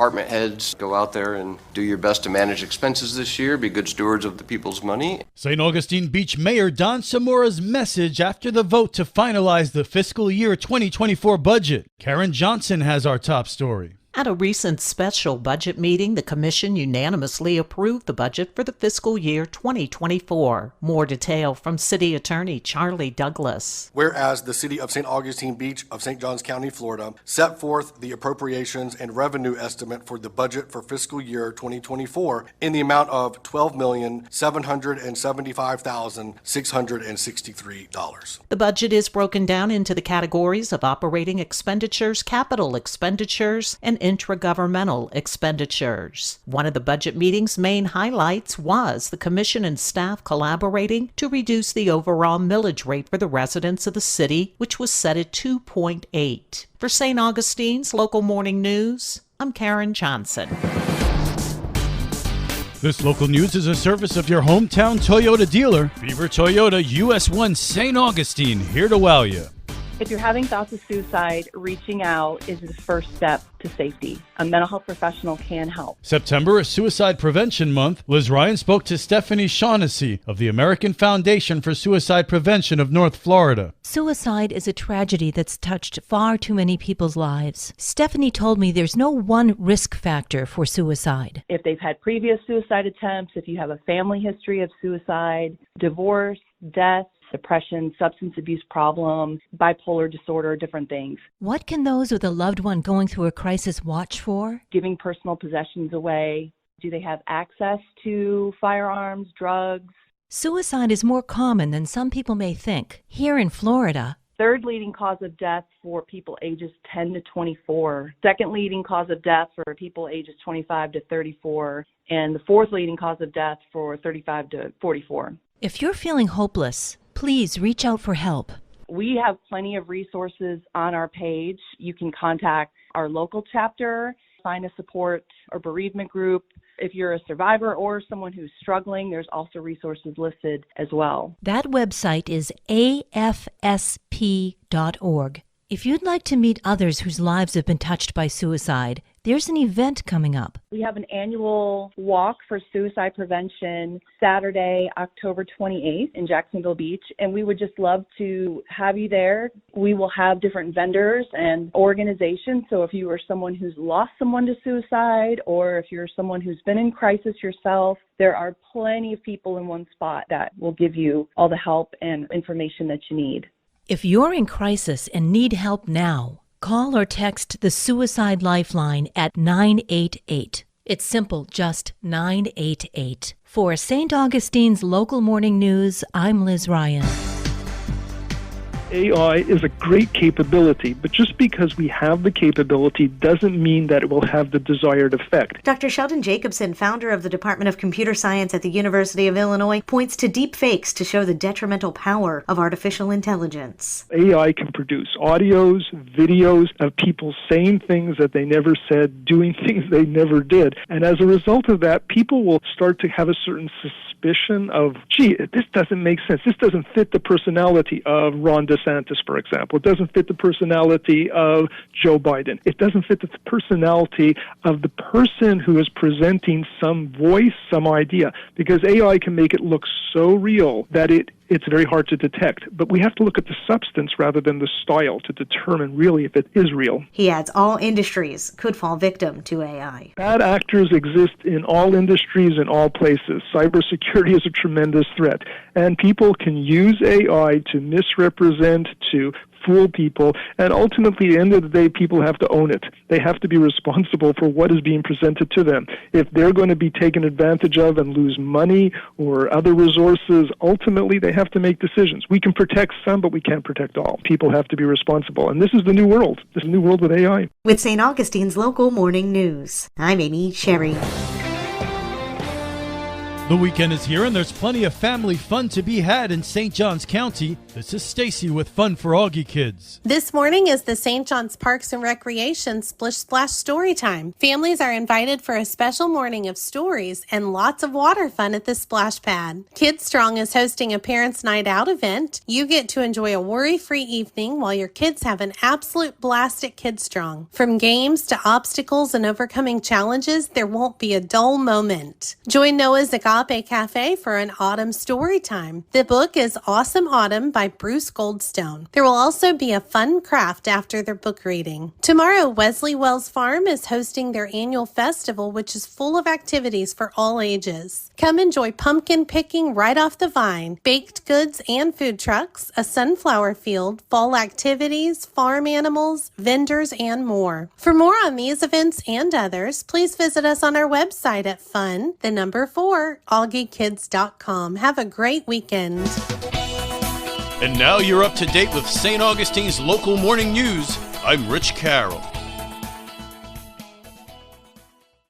department heads go out there and do your best to manage expenses this year, be good stewards of the people's money. St. Augustine Beach Mayor Don Samora's message after the vote to finalize the fiscal year 2024 budget. Karen Johnson has our top story. At a recent special budget meeting, the Commission unanimously approved the budget for the fiscal year 2024. More detail from City Attorney Charlie Douglas. Whereas the City of St. Augustine Beach of St. Johns County, Florida, set forth the appropriations and revenue estimate for the budget for fiscal year 2024 in the amount of $12,775,663. The budget is broken down into the categories of operating expenditures, capital expenditures, and intragovernmental expenditures. One of the budget meeting's main highlights was the Commission and staff collaborating to reduce the overall millage rate for the residents of the city, which was set at 2.8. For St. Augustine's Local Morning News, I'm Karen Johnson. This local news is a service of your hometown Toyota dealer, Beaver Toyota US 1 St. Augustine, here to wow you. If you're having thoughts of suicide, reaching out is the first step to safety. A mental health professional can help. September is Suicide Prevention Month. Liz Ryan spoke to Stephanie Shaughnessy of the American Foundation for Suicide Prevention of North Florida. Suicide is a tragedy that's touched far too many people's lives. Stephanie told me there's no one risk factor for suicide. If they've had previous suicide attempts, if you have a family history of suicide, divorce, death, depression, substance abuse problem, bipolar disorder, different things. What can those with a loved one going through a crisis watch for? Giving personal possessions away. Do they have access to firearms, drugs? Suicide is more common than some people may think. Here in Florida, third leading cause of death for people ages 10 to 24. Second leading cause of death for people ages 25 to 34. And the fourth leading cause of death for 35 to 44. If you're feeling hopeless, please reach out for help. We have plenty of resources on our page. You can contact our local chapter, find a support or bereavement group. If you're a survivor or someone who's struggling, there's also resources listed as well. That website is afsp.org. If you'd like to meet others whose lives have been touched by suicide, there's an event coming up. We have an annual walk for suicide prevention Saturday, October 28th in Jacksonville Beach, and we would just love to have you there. We will have different vendors and organizations, so if you are someone who's lost someone to suicide or if you're someone who's been in crisis yourself, there are plenty of people in one spot that will give you all the help and information that you need. If you're in crisis and need help now, call or text the Suicide Lifeline at 988. It's simple, just 988. For St. Augustine's Local Morning News, I'm Liz Ryan. AI is a great capability, but just because we have the capability doesn't mean that it will have the desired effect. Dr. Sheldon Jacobson, founder of the Department of Computer Science at the University of Illinois, points to deep fakes to show the detrimental power of artificial intelligence. AI can produce audios, videos of people saying things that they never said, doing things they never did. And as a result of that, people will start to have a certain suspicion of, gee, this doesn't make sense. This doesn't fit the personality of Ron DeSantis, for example. It doesn't fit the personality of Joe Biden. It doesn't fit the personality of the person who is presenting some voice, some idea, because AI can make it look so real that it's very hard to detect. But we have to look at the substance rather than the style to determine really if it is real. He adds all industries could fall victim to AI. Bad actors exist in all industries, in all places. Cybersecurity is a tremendous threat. And people can use AI to misrepresent, to fool people, and ultimately, at the end of the day, people have to own it. They have to be responsible for what is being presented to them. If they're going to be taken advantage of and lose money or other resources, ultimately, they have to make decisions. We can protect some, but we can't protect all. People have to be responsible, and this is the new world. This is the new world with AI. With St. Augustine's Local Morning News, I'm Amy Sherry. The weekend is here and there's plenty of family fun to be had in St. Johns County. This is Stacy with Fun for Augie Kids. This morning is the St. John's Parks and Recreation Splish Splash Story Time. Families are invited for a special morning of stories and lots of water fun at the splash pad. Kids Strong is hosting a Parents' Night Out event. You get to enjoy a worry-free evening while your kids have an absolute blast at Kids Strong. From games to obstacles and overcoming challenges, there won't be a dull moment. Join Noah's Agape Cafe for an autumn story time. The book is Awesome Autumn by Bruce Goldstone. There will also be a fun craft after their book reading. Tomorrow, Wesley Wells Farm is hosting their annual festival, which is full of activities for all ages. Come enjoy pumpkin picking right off the vine, baked goods and food trucks, a sunflower field, fall activities, farm animals, vendors, and more. For more on these events and others, please visit us on our website at AugieKids.com. Have a great weekend. And now you're up to date with St. Augustine's local morning news. I'm Rich Carroll.